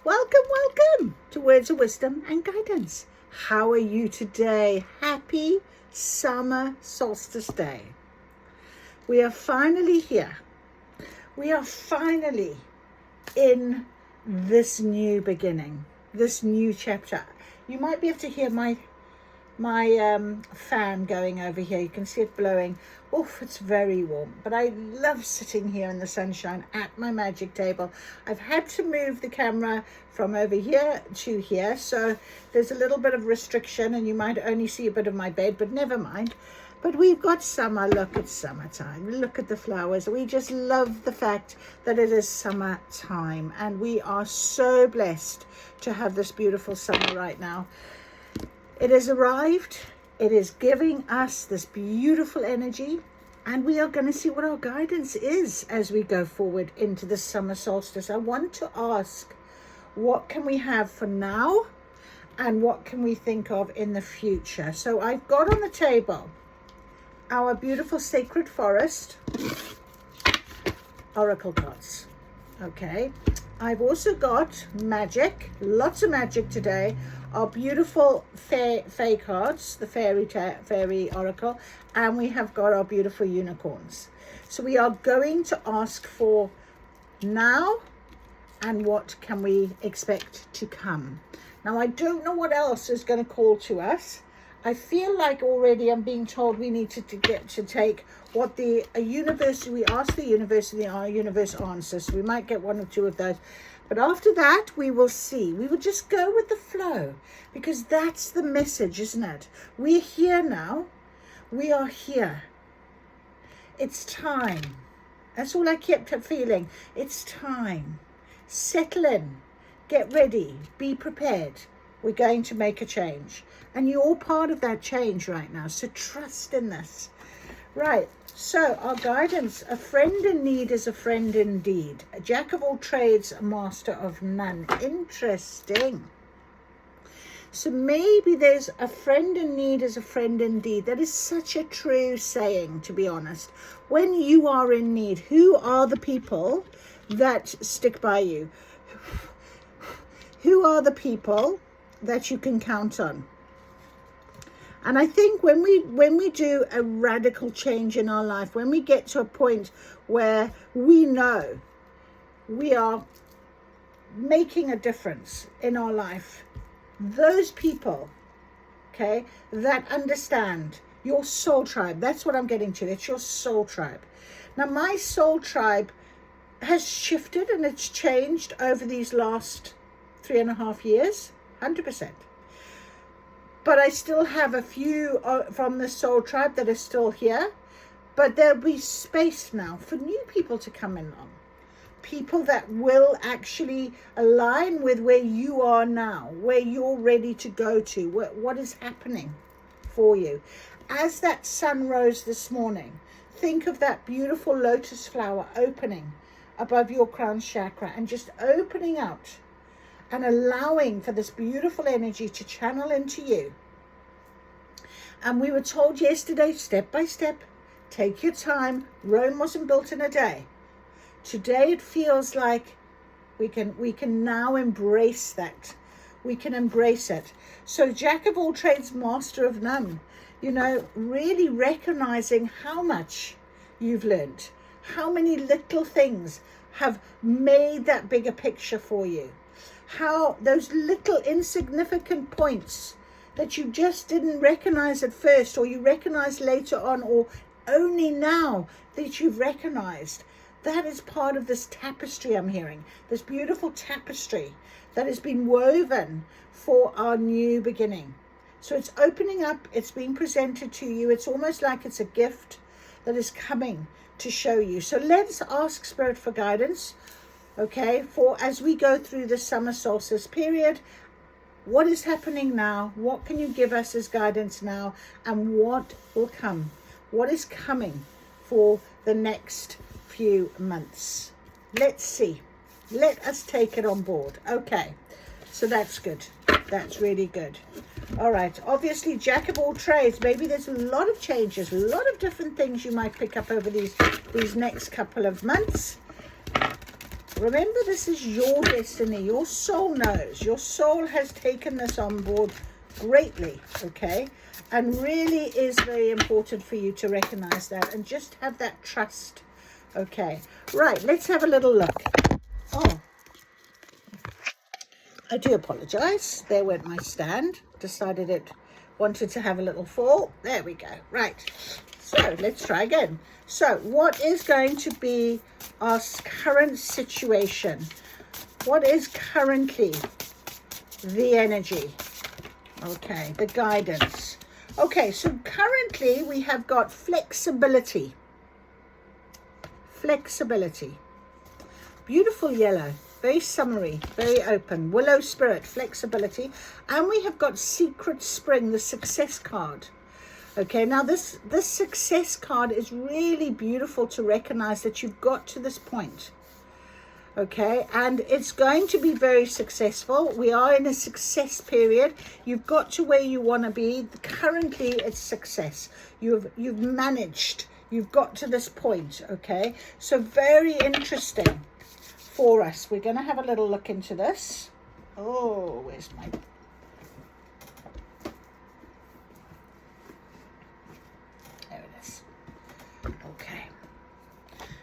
Welcome to Words of Wisdom and Guidance. How are you today? Happy Summer Solstice Day. We are finally here. We are finally in this new beginning, this new chapter. You might be able to hear my fan going over here. You can see it blowing. Oof, it's very warm, but I love sitting here in the sunshine at my magic table. I've had to move the camera from over here to here, so there's a little bit of restriction and you might only see a bit of my bed, but never mind. But we've got summer. Look, it's summertime. Look at the flowers. We just love the fact that it is summertime, and we are so blessed to have this beautiful summer right now. It has arrived. It is giving us this beautiful energy, and we are going to see what our guidance is as we go forward into the summer solstice. I want to ask, what can we have for now, and what can we think of in the future? So I've got on the table our beautiful Sacred Forest oracle cards. Okay, I've also got magic, lots of magic today. Our beautiful fae cards, the fairy oracle, and we have got our beautiful unicorns. So we are going to ask for now and what can we expect to come. Now, I don't know what else is going to call to us. I feel like already I'm being told we need to get to take what we ask the universe, and the universe answers. So we might get one or two of those. But after that, we will see. We will just go with the flow, because that's the message, isn't it? We're here now. We are here. It's time. That's all I kept feeling. It's time. Settle in. Get ready. Be prepared. We're going to make a change. And you're all part of that change right now. So trust in this. Right. So our guidance: a friend in need is a friend indeed. A jack of all trades, a master of none. Interesting. So maybe there's a friend in need is a friend indeed. That is such a true saying, to be honest. When you are in need, who are the people that stick by you? Who are the people that you can count on? And I think when we do a radical change in our life, when we get to a point where we know we are making a difference in our life, those people, okay, that understand your soul tribe, that's what I'm getting to. It's your soul tribe. Now, my soul tribe has shifted and it's changed over these last 3.5 years, 100%. But I still have a few from the soul tribe that are still here. But there'll be space now for new people to come in on. People that will actually align with where you are now, where you're ready to go to, what is happening for you. As that sun rose this morning, think of that beautiful lotus flower opening above your crown chakra and just opening out and allowing for this beautiful energy to channel into you. And we were told yesterday, step by step, take your time. Rome wasn't built in a day. Today it feels like we can now embrace that. We can embrace it. So jack of all trades, master of none. You know, really recognizing how much you've learned. How many little things have made that bigger picture for you. How those little insignificant points that you just didn't recognize at first, or you recognize later on, or only now that you've recognized, that is part of this tapestry I'm hearing, this beautiful tapestry that has been woven for our new beginning. So it's opening up, it's being presented to you. It's almost like it's a gift that is coming to show you. So let's ask Spirit for guidance. Okay, for as we go through the summer solstice period, what is happening now? What can you give us as guidance now? And what will come? What is coming for the next few months? Let's see. Let us take it on board. Okay, so that's good. That's really good. All right, obviously, jack of all trades. Maybe there's a lot of changes, a lot of different things you might pick up over these next couple of months. Remember, this is your destiny. Your soul knows. Your soul has taken this on board greatly, okay? And really is very important for you to recognize that and just have that trust, okay? Right, let's have a little look. Oh, I do apologize. There went my stand. Decided it wanted to have a little fall. There we go. Right. So let's try again. So what is going to be our current situation? What is currently the energy? Okay, the guidance. Okay, so currently we have got flexibility. Flexibility. Beautiful yellow. Very summery, very open. Willow spirit, flexibility. And we have got secret spring, the success card. Okay, now this success card is really beautiful to recognize that you've got to this point. Okay, and it's going to be very successful. We are in a success period. You've got to where you want to be. Currently, it's success. You've managed. You've got to this point, okay? So very interesting for us. We're going to have a little look into this. Oh, where's my... There it is. Okay.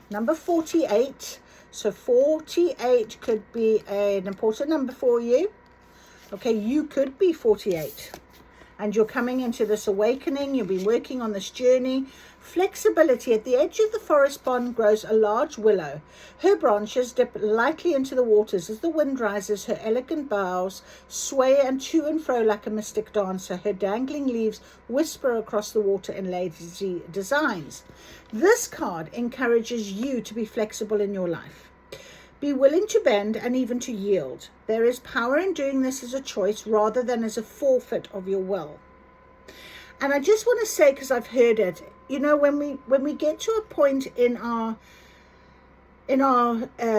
Number 48. So 48 could be an important number for you. Okay, you could be 48. And you're coming into this awakening. You've been working on this journey. Flexibility. At the edge of the forest pond grows a large willow. Her branches dip lightly into the waters as the wind rises. Her elegant boughs sway and to and fro like a mystic dancer. Her dangling leaves whisper across the water in lazy designs. This card encourages you to be flexible in your life. Be willing to bend and even to yield. There is power in doing this as a choice rather than as a forfeit of your will. And I just want to say, because I've heard it, you know, when we get to a point in our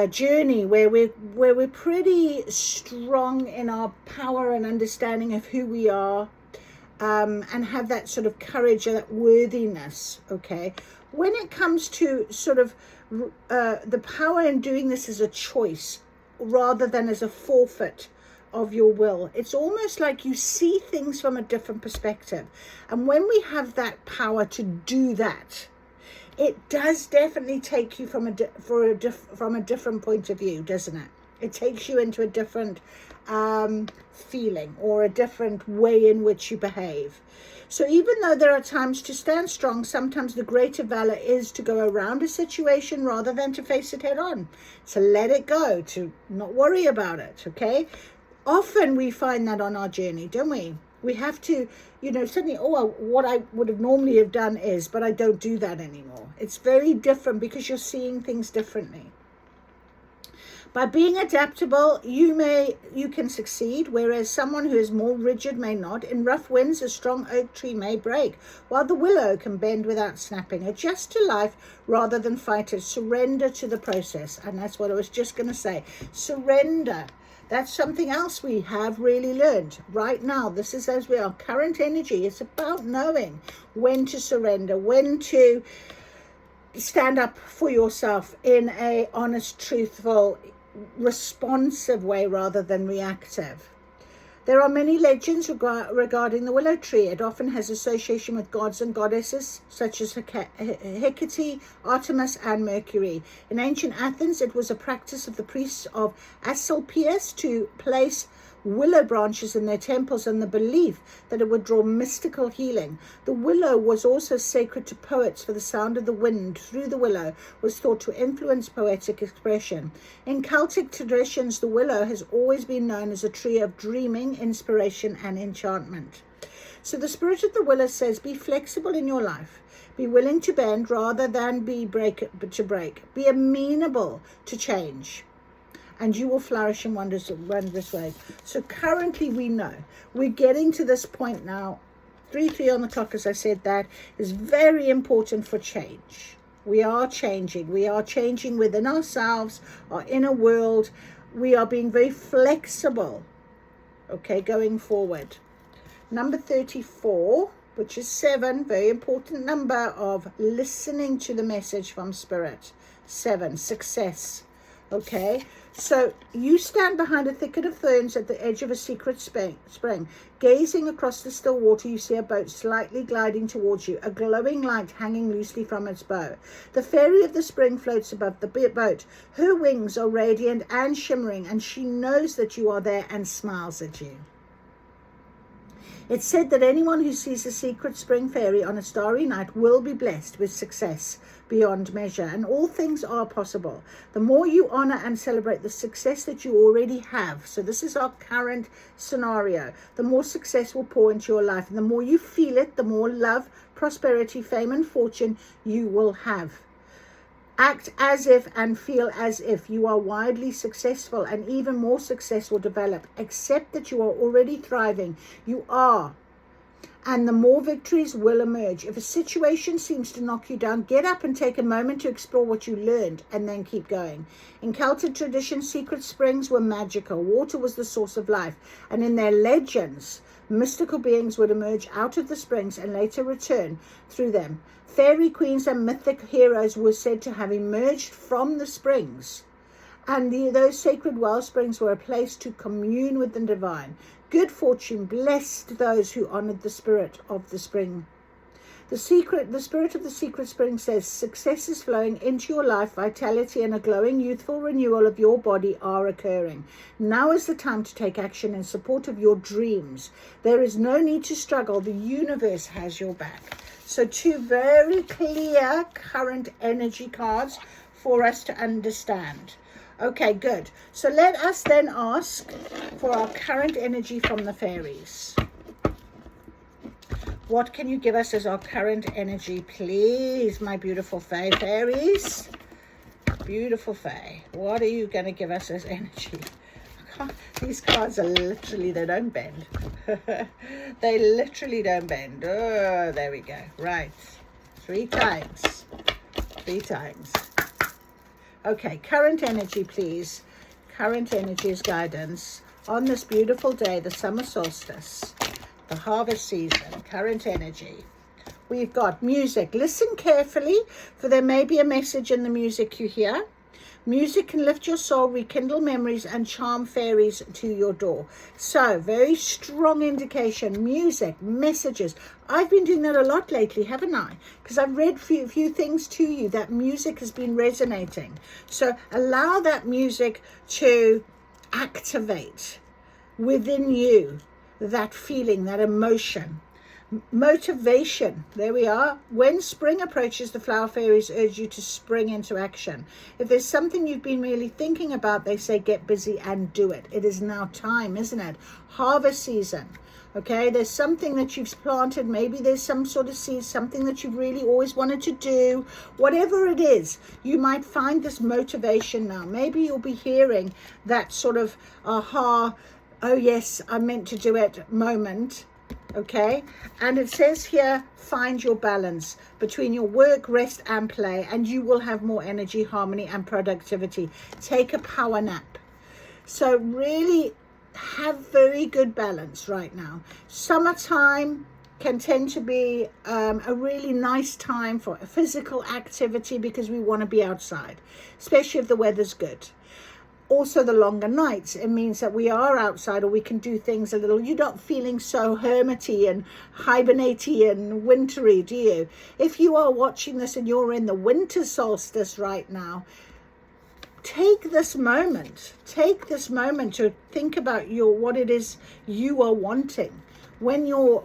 journey where we're pretty strong in our power and understanding of who we are, and have that sort of courage and that worthiness, okay, when it comes to sort of the power in doing this as a choice rather than as a forfeit of your will, it's almost like you see things from a different perspective. And when we have that power to do that, it does definitely take you from a different point of view, doesn't it? It takes you into a different feeling or a different way in which you behave. So even though there are times to stand strong, sometimes the greater valor is to go around a situation rather than to face it head on. So let it go, to not worry about it, okay? Often we find that on our journey, don't we? We have to, you know, suddenly, oh, what I would have normally have done is, but I don't do that anymore. It's very different because you're seeing things differently. By being adaptable, you can succeed, whereas someone who is more rigid may not. In rough winds, a strong oak tree may break, while the willow can bend without snapping. Adjust to life rather than fight it. Surrender to the process. And that's what I was just going to say. Surrender. That's something else we have really learned right now. This is as we are. Current energy. It's about knowing when to surrender, when to stand up for yourself in a honest, truthful, responsive way rather than reactive. There are many legends regarding the willow tree. It often has association with gods and goddesses such as Hecate, Artemis, and Mercury. In ancient Athens, it was a practice of the priests of Asclepius to place willow branches in their temples, and the belief that it would draw mystical healing. The willow was also sacred to poets, for the sound of the wind through the willow was thought to influence poetic expression. In Celtic traditions, the willow has always been known as a tree of dreaming, inspiration, and enchantment. So the spirit of the willow says, be flexible in your life. Be willing to bend rather than be break. Be amenable to change, and you will flourish in wondrous ways. So currently we know we're getting to this point now. 3:3 on the clock, as I said, that is very important for change. We are changing. We are changing within ourselves, our inner world. We are being very flexible, okay, going forward. Number 34, which is 7, very important number of listening to the message from Spirit. 7, success. Okay, so you stand behind a thicket of ferns at the edge of a secret spring. Gazing across the still water, you see a boat slightly gliding towards you, a glowing light hanging loosely from its bow. The fairy of the spring floats above the boat. Her wings are radiant and shimmering, and she knows that you are there and smiles at you. It's said that anyone who sees a secret spring fairy on a starry night will be blessed with success beyond measure, and all things are possible. The more you honor and celebrate the success that you already have, so this is our current scenario, the more success will pour into your life, and the more you feel it, the more love, prosperity, fame, and fortune you will have. Act as if and feel as if you are wildly successful, and even more success will develop. Accept that you are already thriving. You are. And the more victories will emerge. If a situation seems to knock you down, get up and take a moment to explore what you learned, and then keep going. In Celtic tradition, secret springs were magical. Water was the source of life. And in their legends, mystical beings would emerge out of the springs and later return through them. Fairy queens and mythic heroes were said to have emerged from the springs, and those sacred well springs were a place to commune with the divine. Good fortune blessed those who honored the spirit of the spring. The spirit of the secret spring says success is flowing into your life. Vitality and a glowing youthful renewal of your body are occurring. Now is the time to take action in support of your dreams. There is no need to struggle. The universe has your back. So 2 very clear current energy cards for us to understand. Okay, good. So let us then ask for our current energy from the fairies. What can you give us as our current energy, please, my beautiful fairies? Beautiful fae. What are you going to give us as energy? These cards are literally, they don't bend. They literally don't bend. Oh, there we go. Right. 3 times. 3 times. Okay, current energy, please. Current energy is guidance on this beautiful day, the summer solstice, the harvest season. Current energy. We've got music. Listen carefully, for there may be a message in the music you hear. Music can lift your soul, rekindle memories, and charm fairies to your door. So, very strong indication. Music, messages. I've been doing that a lot lately, haven't I? Because I've read a few things to you that music has been resonating. So, allow that music to activate within you that feeling, that emotion. Motivation. There we are. When spring approaches, the flower fairies urge you to spring into action. If there's something you've been really thinking about, they say get busy and do it. It is now time, isn't it? Harvest season. Okay, there's something that you've planted. Maybe there's some sort of seed, something that you've really always wanted to do. Whatever it is, you might find this motivation now. Maybe you'll be hearing that sort of aha, oh yes, I meant to do it moment. Okay, and it says here, find your balance between your work, rest, and play, and you will have more energy, harmony, and productivity. Take a power nap. So really have very good balance right now. Summertime can tend to be a really nice time for physical activity because we want to be outside, especially if the weather's good. Also the longer nights, it means that we are outside, or we can do things a little, you're not feeling so hermity and hibernatey and wintry, do you? If you are watching this and you're in the winter solstice right now, take this moment to think about what it is you are wanting when you're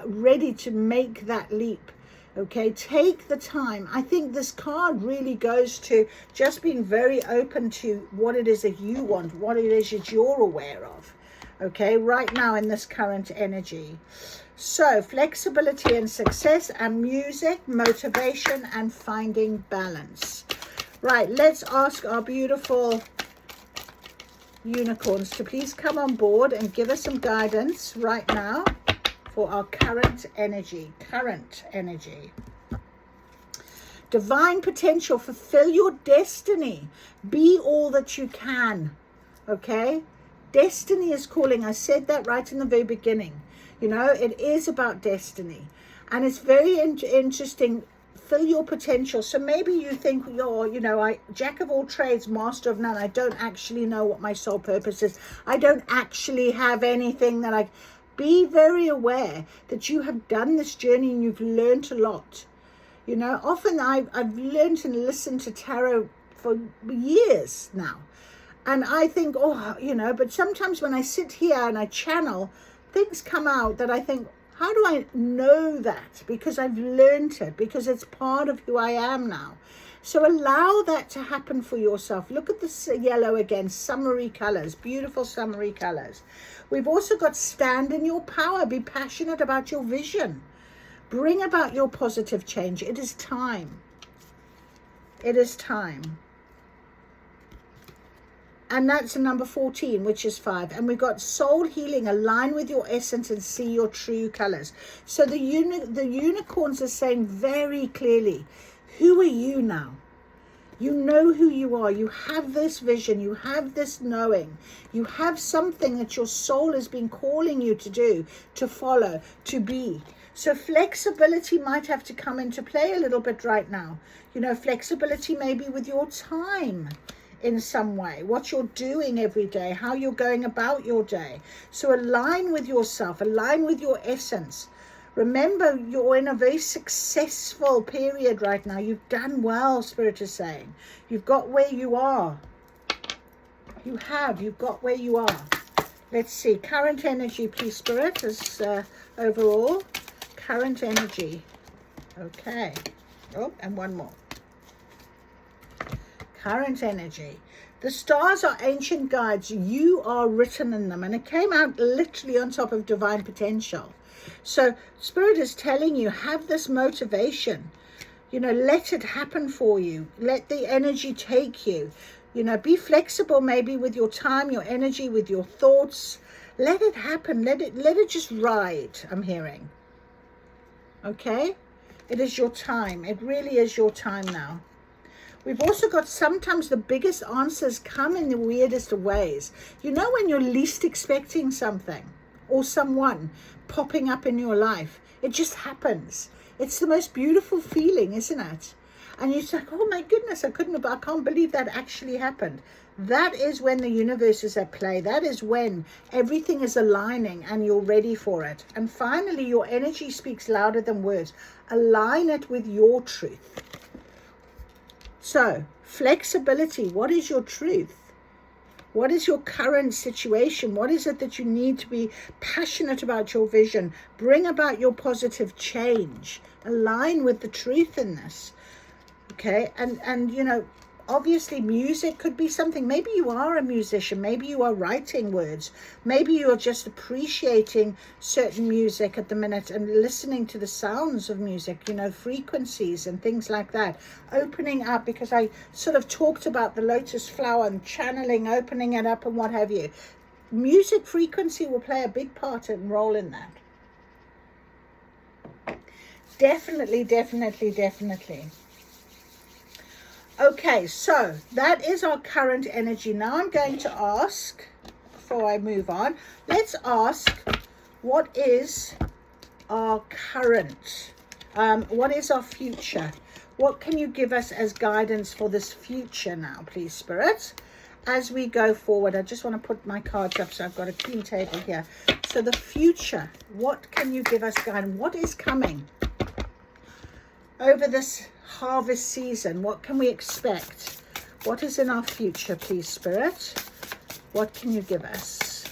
ready to make that leap. Okay, take the time. I think this card really goes to just being very open to what it is that you want, what it is that you're aware of, okay, right now in this current energy. So, flexibility and success, and music, motivation, and finding balance. Right, let's ask our beautiful unicorns to please come on board and give us some guidance right now for our current energy. Divine potential, fulfill your destiny, be all that you can. Okay, destiny is calling. I said that right in the very beginning. You know, it is about destiny, and it's very interesting. fulfill your potential. So maybe you think you're, I jack of all trades, master of none. I don't actually know what my soul purpose is. I don't actually have anything that I... Be very aware that you have done this journey and you've learned a lot. Often I've learned and listened to tarot for years now. And I think, but sometimes when I sit here and I channel, things come out that I think, how do I know that? Because I've learned it, because it's part of who I am now. So allow that to happen for yourself. Look at this yellow again, summery colors, beautiful summery colors. We've also got stand in your power. Be passionate about your vision. Bring about your positive change. It is time. It is time. And that's number 14, which is 5. And we've got soul healing. Align with your essence and see your true colors. So the unicorns are saying very clearly, who are you now? You know who you are. You have this vision. You have this knowing. You have something that your soul has been calling you to do, to follow, to be. So flexibility might have to come into play a little bit right now. Flexibility maybe with your time in some way, what you're doing every day, how you're going about your day. So align with yourself, align with your essence. Remember, you're in a very successful period right now. You've done well, Spirit is saying. You've got where you are. You've got where you are. Let's see, current energy, please, Spirit, is overall. Current energy. Okay. Oh, and one more. Current energy. The stars are ancient guides. You are written in them. And it came out literally on top of divine potential. So Spirit is telling you, have this motivation. Let it happen for you. Let the energy take you. Be flexible maybe with your time, your energy, with your thoughts. Let it happen. Let it just ride, I'm hearing. Okay? It is your time. It really is your time now. We've also got sometimes the biggest answers come in the weirdest of ways. When you're least expecting something or someone popping up in your life, it just happens. It's the most beautiful feeling, isn't it? And you're like, oh my goodness, I can't believe that actually happened. That is when the universe is at play. That is when everything is aligning and you're ready for it. And finally, your energy speaks louder than words. Align it with your truth. So, flexibility. What is your truth? What is your current situation? What is it that you need to be passionate about your vision? Bring about your positive change. Align with the truth in this. Okay, and obviously music could be something. Maybe you are a musician. Maybe you are writing words. Maybe you are just appreciating certain music at the minute and listening to the sounds of music, frequencies and things like that. Opening up, because I sort of talked about the lotus flower and channeling, opening it up and what have you. Music frequency will play a big part and role in that. Definitely, definitely, definitely. Okay, so that is our current energy. Now I'm going to ask, before I move on, let's ask, what is our current? What is our future? What can you give us as guidance for this future now, please, Spirit? As we go forward, I just want to put my cards up so I've got a clean table here. So the future, what can you give us guidance? What is coming over this harvest season? What can we expect? What is in our future, please, Spirit? What can you give us?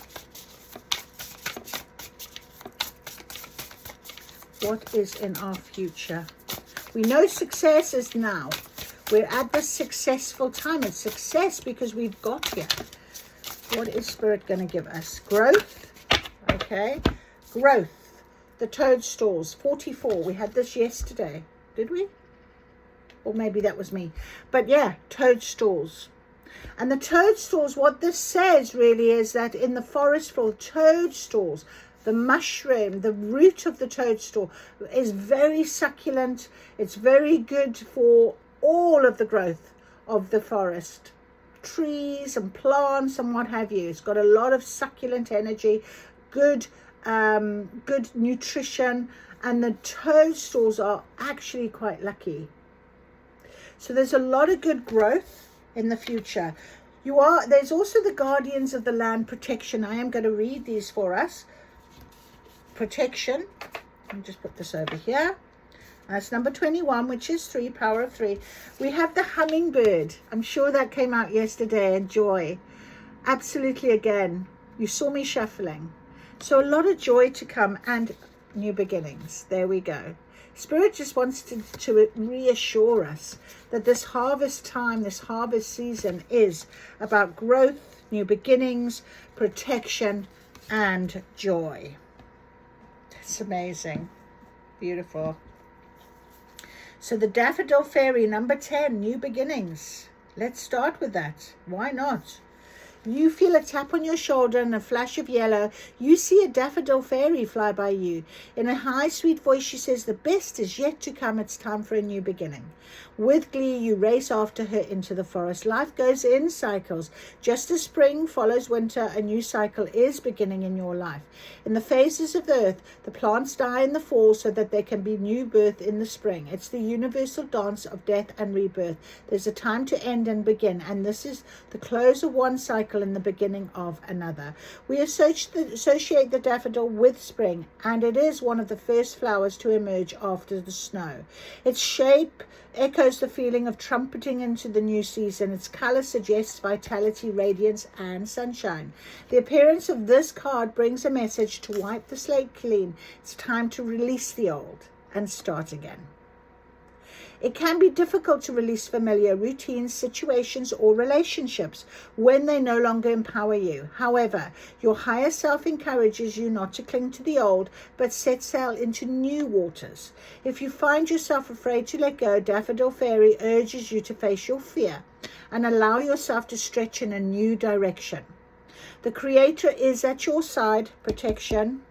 What is in our future? We know success is now. We're at this successful time. It's success because we've got here. What is Spirit going to give us? Growth. Okay. Growth. The toadstools. 44. We had this yesterday. Did we? Or maybe that was me. But yeah, toadstools. And the toadstools, what this says really is that in the forest for toadstools, the mushroom, the root of the toadstool is very succulent. It's very good for all of the growth of the forest. Trees and plants and what have you. It's got a lot of succulent energy, good good nutrition, and the toadstools are actually quite lucky. So there's a lot of good growth in the future. There's also the guardians of the land protection. I am going to read these for us. Protection. Let me just put this over here. That's number 21, which is 3, power of 3. We have the hummingbird. I'm sure that came out yesterday, and joy. Absolutely, again, you saw me shuffling. So a lot of joy to come and new beginnings. There we go. Spirit just wants to reassure us that this harvest time, this harvest season is about growth, new beginnings, protection, and joy. It's amazing. Beautiful. So the Daffodil Fairy, number 10, new beginnings. Let's start with that. Why not? You feel a tap on your shoulder and a flash of yellow. You see a daffodil fairy fly by you. In a high, sweet voice, she says, the best is yet to come. It's time for a new beginning. With glee, you race after her into the forest. Life goes in cycles. Just as spring follows winter, a new cycle is beginning in your life. In the phases of the earth, the plants die in the fall so that there can be new birth in the spring. It's the universal dance of death and rebirth. There's a time to end and begin, and this is the close of one cycle in the beginning of another. We associate the daffodil with spring, and it is one of the first flowers to emerge after the snow. Its shape echoes the feeling of trumpeting into the new season. Its color suggests vitality, radiance, and sunshine. The appearance of this card brings a message to wipe the slate clean. It's time to release the old and start again. It can be difficult to release familiar routines, situations, or relationships when they no longer empower you. However, your higher self encourages you not to cling to the old, but set sail into new waters. If you find yourself afraid to let go, Daffodil Fairy urges you to face your fear and allow yourself to stretch in a new direction. The Creator is at your side, protection.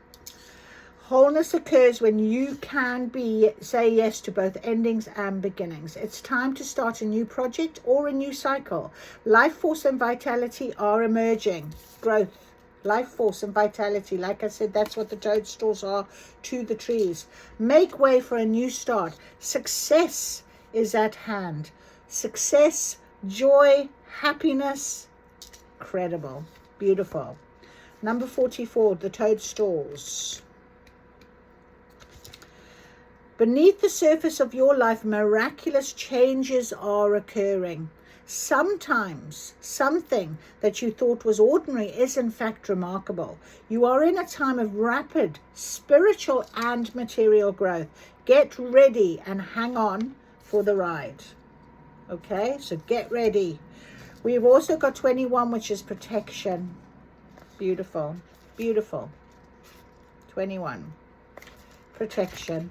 Wholeness occurs when you can say yes to both endings and beginnings. It's time to start a new project or a new cycle. Life force and vitality are emerging. Growth, life force and vitality. Like I said, that's what the toadstools are to the trees. Make way for a new start. Success is at hand. Success, joy, happiness. Incredible. Beautiful. Number 44, the toadstools. Beneath the surface of your life, miraculous changes are occurring. Sometimes something that you thought was ordinary is in fact remarkable. You are in a time of rapid spiritual and material growth. Get ready and hang on for the ride. Okay, so get ready. We've also got 21, which is protection. Beautiful, beautiful. 21, protection.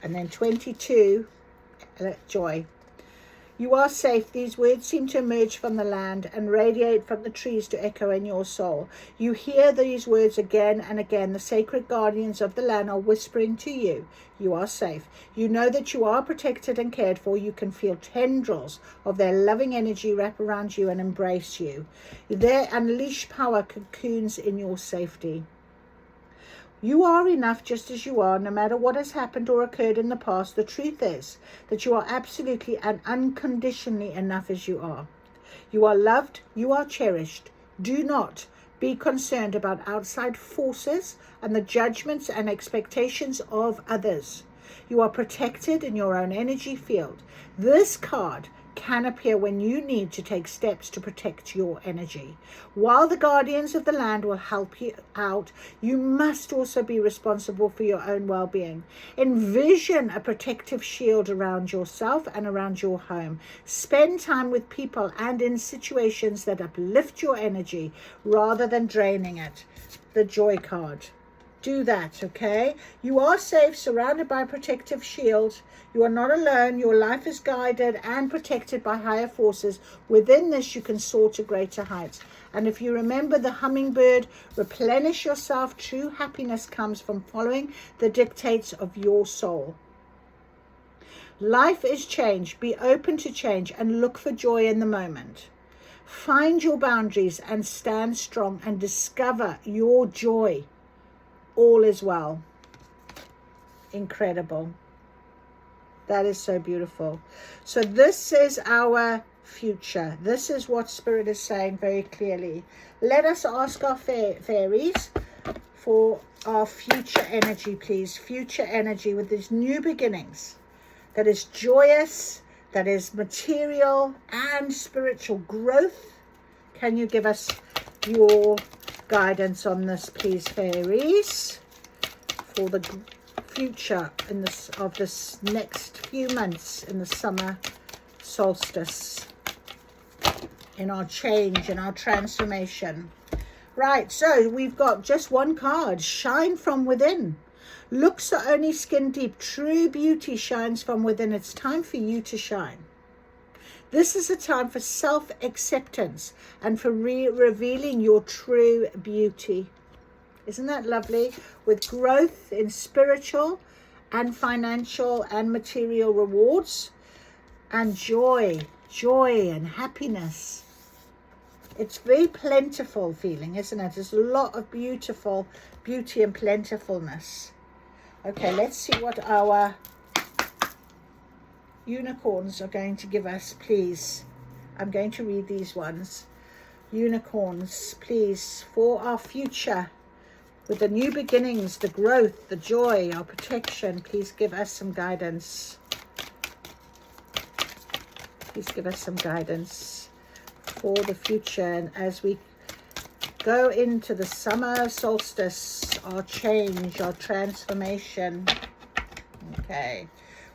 And then 22, joy. You are safe. These words seem to emerge from the land and radiate from the trees to echo in your soul. You hear these words again and again. The sacred guardians of the land are whispering to you. You are safe. You know that you are protected and cared for. You can feel tendrils of their loving energy wrap around you and embrace you. Their unleashed power cocoons in your safety. You are enough just as you are, no matter what has happened or occurred in the past. The truth is that you are absolutely and unconditionally enough as you are. You are loved, you are cherished. Do not be concerned about outside forces and the judgments and expectations of others. You are protected in your own energy field. This card can appear when you need to take steps to protect your energy. While the guardians of the land will help you out, you must also be responsible for your own well-being. Envision a protective shield around yourself and around your home. Spend time with people and in situations that uplift your energy rather than draining it. The joy card. Do that, okay? You are safe, surrounded by a protective shield. You are not alone. Your life is guided and protected by higher forces. Within this, you can soar to greater heights. And if you remember the hummingbird, replenish yourself. True happiness comes from following the dictates of your soul. Life is change. Be open to change and look for joy in the moment. Find your boundaries and stand strong and discover your joy. all is well. Incredible. That is so beautiful. So this is our future. This is what Spirit is saying very clearly. Let us ask our fairies for our future energy, please. Future energy with these new beginnings. That is joyous, that is material and spiritual growth. Can you give us your guidance on this, please, fairies, for the future in this of this next few months in the summer solstice, in our change, in our transformation? Right, so we've got just one card. Shine from within. Looks are only skin deep. True beauty shines from within. It's time for you to shine. This is a time for self-acceptance and for revealing your true beauty. Isn't that lovely? With growth in spiritual and financial and material rewards, and joy and happiness. It's very plentiful feeling, isn't it? There's a lot of beautiful beauty and plentifulness. Okay, let's see what our unicorns are going to give us, please. I'm going to read these ones. Unicorns, please, for our future, with the new beginnings, the growth, the joy, our protection, please give us some guidance. Please give us some guidance for the future, and as we go into the summer solstice, our change, our transformation. Okay,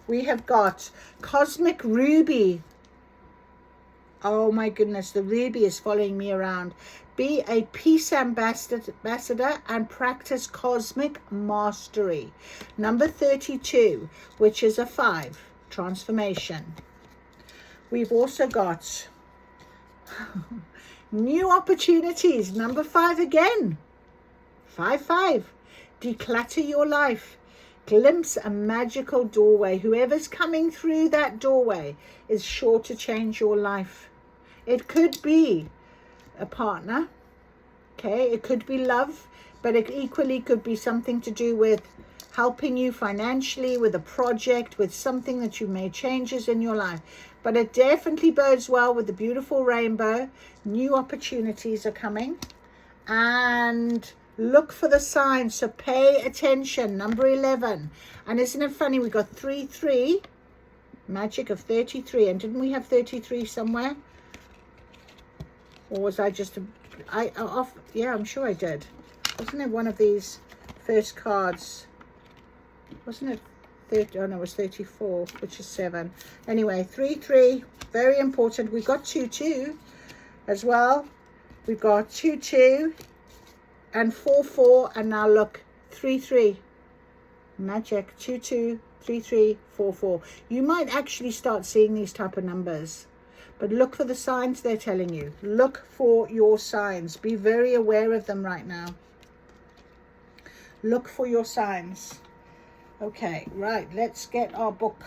we have got Cosmic Ruby. Oh my goodness, the ruby is following me around. Be a peace ambassador and practice cosmic mastery. Number 32, which is a 5, transformation. We've also got new opportunities. Number 5 again. 5. Declutter your life. Glimpse a magical doorway. Whoever's coming through that doorway is sure to change your life. It could be a partner. Okay, it could be love, but it equally could be something to do with helping you financially, with a project, with something that you made changes in your life. But it definitely bodes well with the beautiful rainbow. New opportunities are coming. And look for the signs, so pay attention. Number 11. And isn't it funny, we got 3, magic of 33. And didn't we have 33 somewhere? Or was I just yeah, I'm sure I did. Wasn't it one of these first cards? Wasn't it 30? Oh no, it was 34, which is 7. Anyway, 3, very important. We've got 2 as well. We've got 2 and 4, and now look, 3. Magic. 2, 3, 4. You might actually start seeing these type of numbers, but look for the signs they're telling you. Look for your signs. Be very aware of them right now. Look for your signs. Okay, right, let's get our book.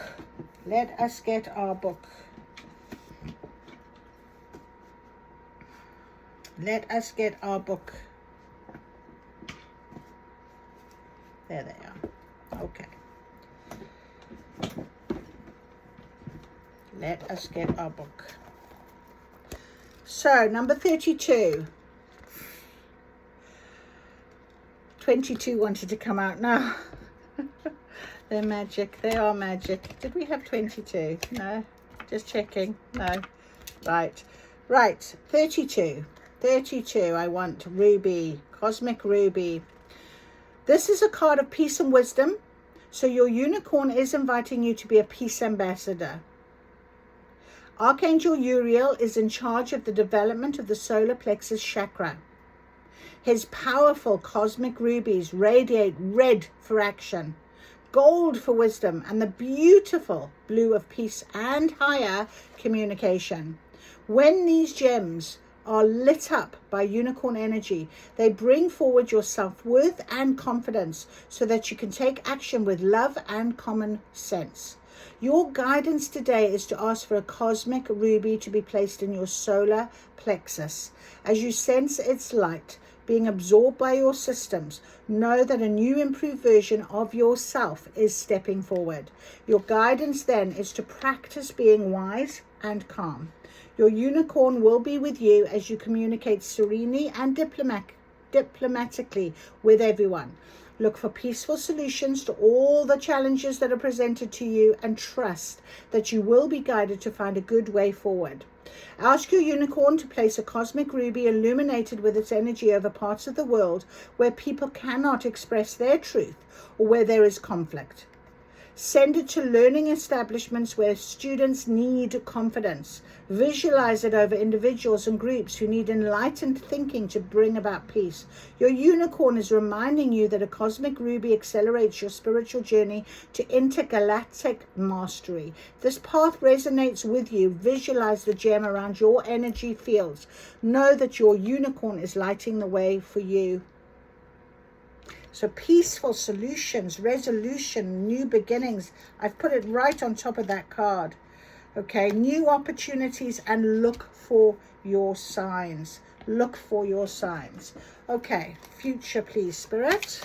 Let us get our book. Let us get our book. There they are. Okay. Let us get our book. So, number 32. 22 wanted to come out now. They're magic. They are magic. Did we have 22? No. Just checking. No. Right. 32. 32. I want ruby. Cosmic ruby. This is a card of peace and wisdom. So your unicorn is inviting you to be a peace ambassador. Archangel Uriel is in charge of the development of the solar plexus chakra. His powerful cosmic rubies radiate red for action, gold for wisdom, and the beautiful blue of peace and higher communication. When these gems are lit up by unicorn energy, they bring forward your self-worth and confidence so that you can take action with love and common sense. Your guidance today is to ask for a cosmic ruby to be placed in your solar plexus. As you sense its light, being absorbed by your systems, know that a new improved version of yourself is stepping forward. Your guidance then is to practice being wise and calm. Your unicorn will be with you as you communicate serenely and diplomatically with everyone. Look for peaceful solutions to all the challenges that are presented to you and trust that you will be guided to find a good way forward. Ask your unicorn to place a cosmic ruby illuminated with its energy over parts of the world where people cannot express their truth or where there is conflict. Send it to learning establishments where students need confidence. Visualize it over individuals and groups who need enlightened thinking to bring about peace. Your unicorn is reminding you that a cosmic ruby accelerates your spiritual journey to intergalactic mastery. This path resonates with you. Visualize the gem around your energy fields. Know that your unicorn is lighting the way for you. So peaceful solutions, resolution, new beginnings. I've put it right on top of that card. Okay, new opportunities, and look for your signs. Look for your signs. Okay, future, please, Spirit.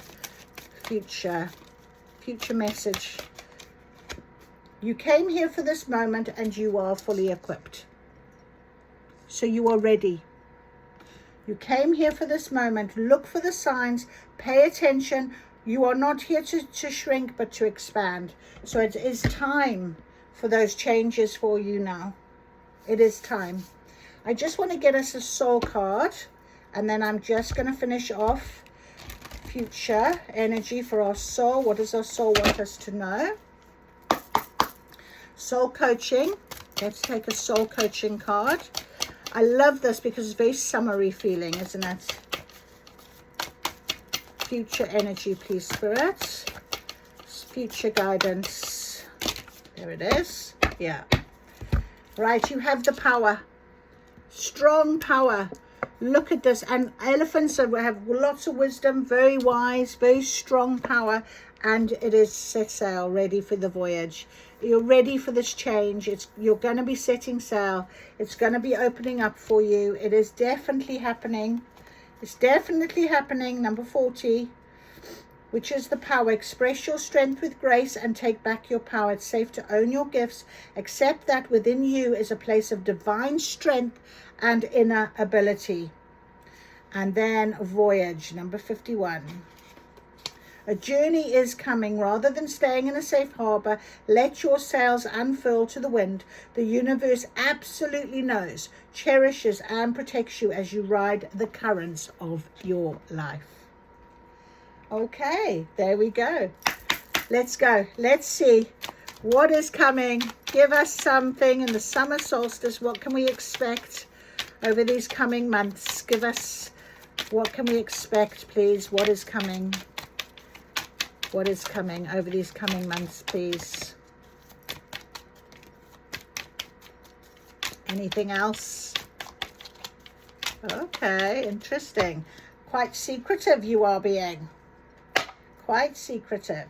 Future message. You came here for this moment and you are fully equipped. So you are ready. You came here for this moment. Look for the signs. Pay attention. You are not here to shrink, but to expand. So it is time for those changes for you now. It is time. I just want to get us a soul card, and then I'm just going to finish off future energy for our soul. What does our soul want us to know? Soul coaching. Let's take a soul coaching card. I love this because it's very summery feeling, isn't it? Future energy, please, Spirit. Future guidance. There it is. Yeah. Right, you have the power. Strong power. Look at this. And elephants have lots of wisdom, very wise, very strong power. And it is set sail, ready for the voyage. You're ready for this change. You're going to be setting sail. It's going to be opening up for you. It is definitely happening. It's definitely happening. Number 40, which is the power. Express your strength with grace and take back your power. It's safe to own your gifts. Accept that within you is a place of divine strength and inner ability. And then voyage, number 51. A journey is coming. Rather than staying in a safe harbor, let your sails unfurl to the wind. The universe absolutely knows, cherishes, and protects you as you ride the currents of your life. Okay, there we go. Let's go. Let's see what is coming. Give us something in the summer solstice. What can we expect over these coming months? Give us, what can we expect, please? What is coming? What is coming over these coming months, please? Anything else? Okay, interesting. Quite secretive you are being. Quite secretive.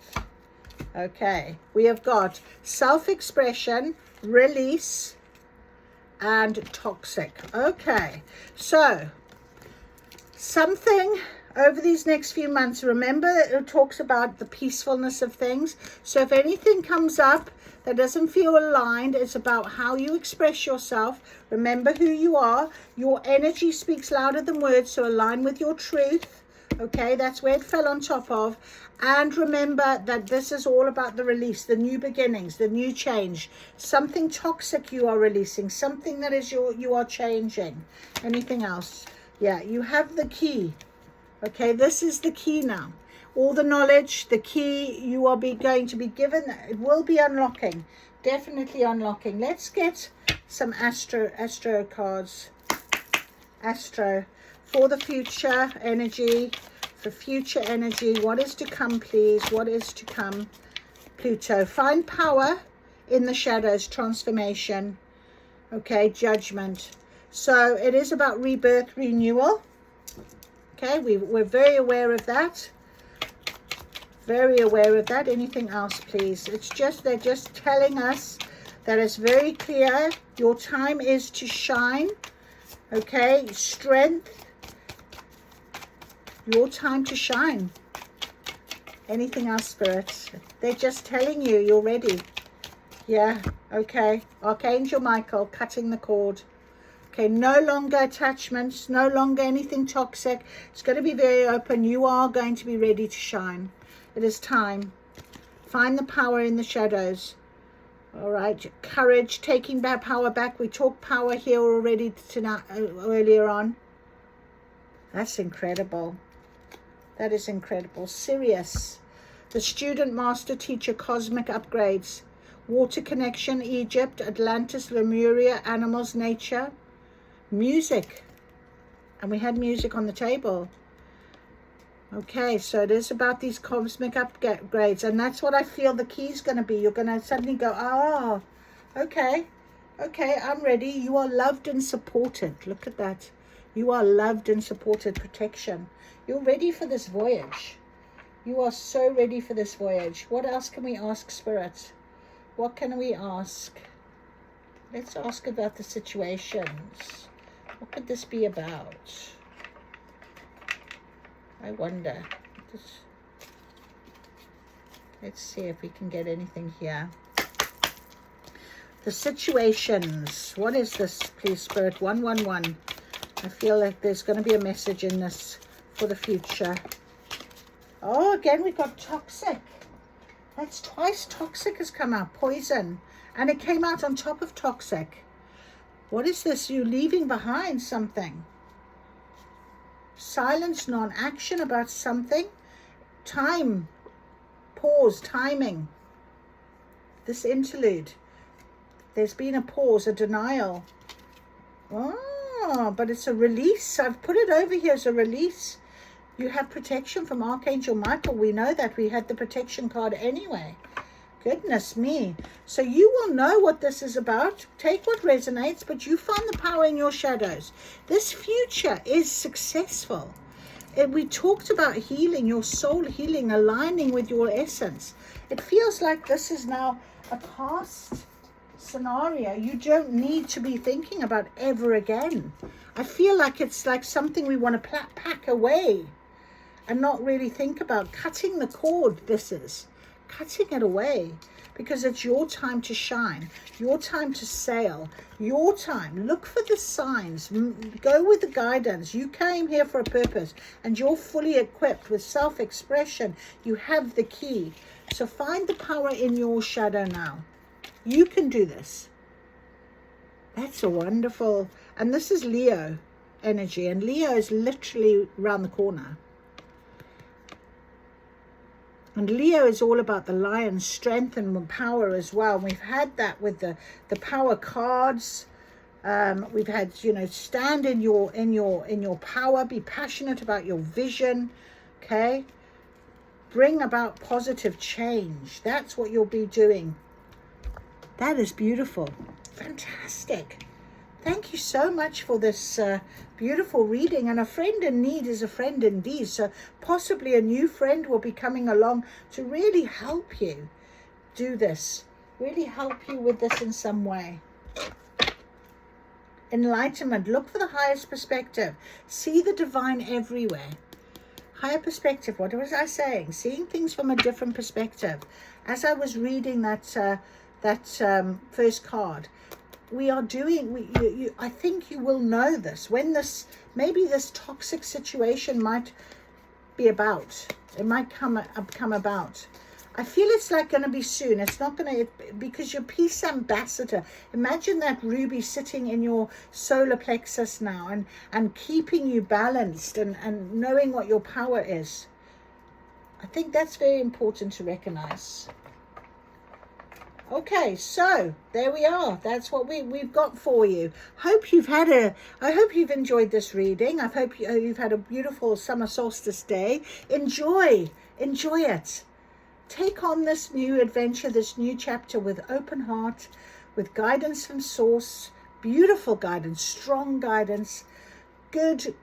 Okay, we have got self-expression, release, and toxic. Okay, so something over these next few months, remember it talks about the peacefulness of things. So if anything comes up that doesn't feel aligned, it's about how you express yourself. Remember who you are. Your energy speaks louder than words, so align with your truth. Okay, that's where it fell on top of. And remember that this is all about the release, the new beginnings, the new change. Something toxic you are releasing, something that is you are changing. Anything else? Yeah, you have the key. Okay, this is the key now. All the knowledge, the key you are going to be given, it will be unlocking. Definitely unlocking. Let's get some astro cards. Astro for the future energy. For future energy, what is to come, please? What is to come? Pluto. Find power in the shadows. Transformation. Okay, judgment. So it is about rebirth, renewal. Okay, we're very aware of that. Very aware of that. Anything else, please? It's just, they're just telling us that it's very clear. Your time is to shine. Okay, strength. Your time to shine. Anything else, Spirit? They're just telling you you're ready. Yeah, okay. Archangel Michael, cutting the cord. Okay, no longer attachments, no longer anything toxic. It's going to be very open. You are going to be ready to shine. It is time. Find the power in the shadows. All right, courage, taking back power back. We talked power here already tonight, earlier on. That's incredible. That is incredible. Sirius, the student, master, teacher, cosmic upgrades. Water connection, Egypt, Atlantis, Lemuria, animals, nature, music. And we had music on the table. Okay, so it is about these cosmic upgrades. And that's what I feel the key is going to be. You're going to suddenly go, oh, okay, I'm ready. You are loved and supported. Look at that. You are loved and supported. Protection. You're ready for this voyage. You are so ready for this voyage. What else can we ask, Spirit? What can we ask? Let's ask about the situations. What could this be about? I wonder. Let's see if we can get anything here. The situations. What is this, please, Spirit? 111. I feel like there's going to be a message in this for the future. Oh, again, we've got toxic. That's twice toxic has come out. Poison. And it came out on top of toxic. What is this? You're leaving behind something. Silence, non-action about something. Time. Pause. Timing. This interlude. There's been a pause, a denial. Oh, but it's a release. I've put it over here as a release. You have protection from Archangel Michael. We know that. We had the protection card anyway. Goodness me. So you will know what this is about. Take what resonates, but you find the power in your shadows. This future is successful. We talked about healing, your soul healing, aligning with your essence. It feels like this is now a past scenario you don't need to be thinking about ever again. I feel like it's like something we want to pack away and not really think about. Cutting the cord, this is. Cutting it away, because it's your time to shine, your time to sail, your time. Look for the signs. Go with the guidance. You came here for a purpose, and you're fully equipped with self-expression. You have the key. So find the power in your shadow now. You can do this. That's a wonderful, and this is Leo energy, and Leo is literally around the corner. And Leo is all about the lion, strength and power as well. We've had that with the power cards. We've had, stand in your power, be passionate about your vision. Okay, bring about positive change. That's what you'll be doing. That is beautiful. Fantastic. Thank you so much for this beautiful reading. And a friend in need is a friend indeed. So possibly a new friend will be coming along to really help you do this. Really help you with this in some way. Enlightenment. Look for the highest perspective. See the divine everywhere. Higher perspective. What was I saying? Seeing things from a different perspective. As I was reading that first card, we are doing, I think you will know this, when maybe this toxic situation might be about, it might come about. I feel it's like going to be soon. It's not going to, because your peace ambassador, imagine that ruby sitting in your solar plexus now and keeping you balanced and knowing what your power is. I think that's very important to recognize. Okay, so there we are. That's what we've got for you. I hope you've enjoyed this reading. I hope you've had a beautiful summer solstice day. Enjoy it. Take on this new adventure, this new chapter with open heart, with guidance from source, beautiful guidance, strong guidance, good,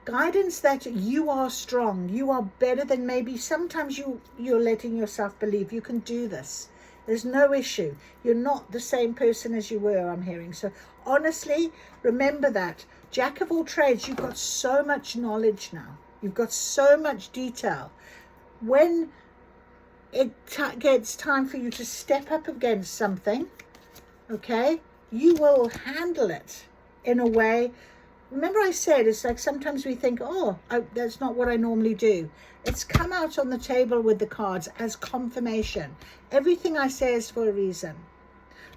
guidance that you are strong, you are better than maybe sometimes you're letting yourself believe. You can do this. There's no issue. You're not the same person as you were, I'm hearing. So honestly, remember that. Jack of all trades, you've got so much knowledge now. You've got so much detail. When it gets time for you to step up against something, okay, you will handle it in a way. Remember I said, it's like sometimes we think, oh, that's not what I normally do. It's come out on the table with the cards as confirmation. Everything I say is for a reason.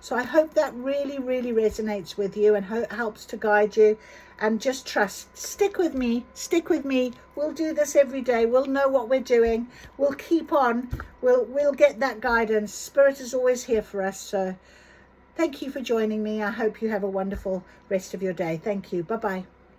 So I hope that really, really resonates with you and helps to guide you. And just trust. Stick with me. Stick with me. We'll do this every day. We'll know what we're doing. We'll keep on. We'll get that guidance. Spirit is always here for us. So thank you for joining me. I hope you have a wonderful rest of your day. Thank you. Bye-bye.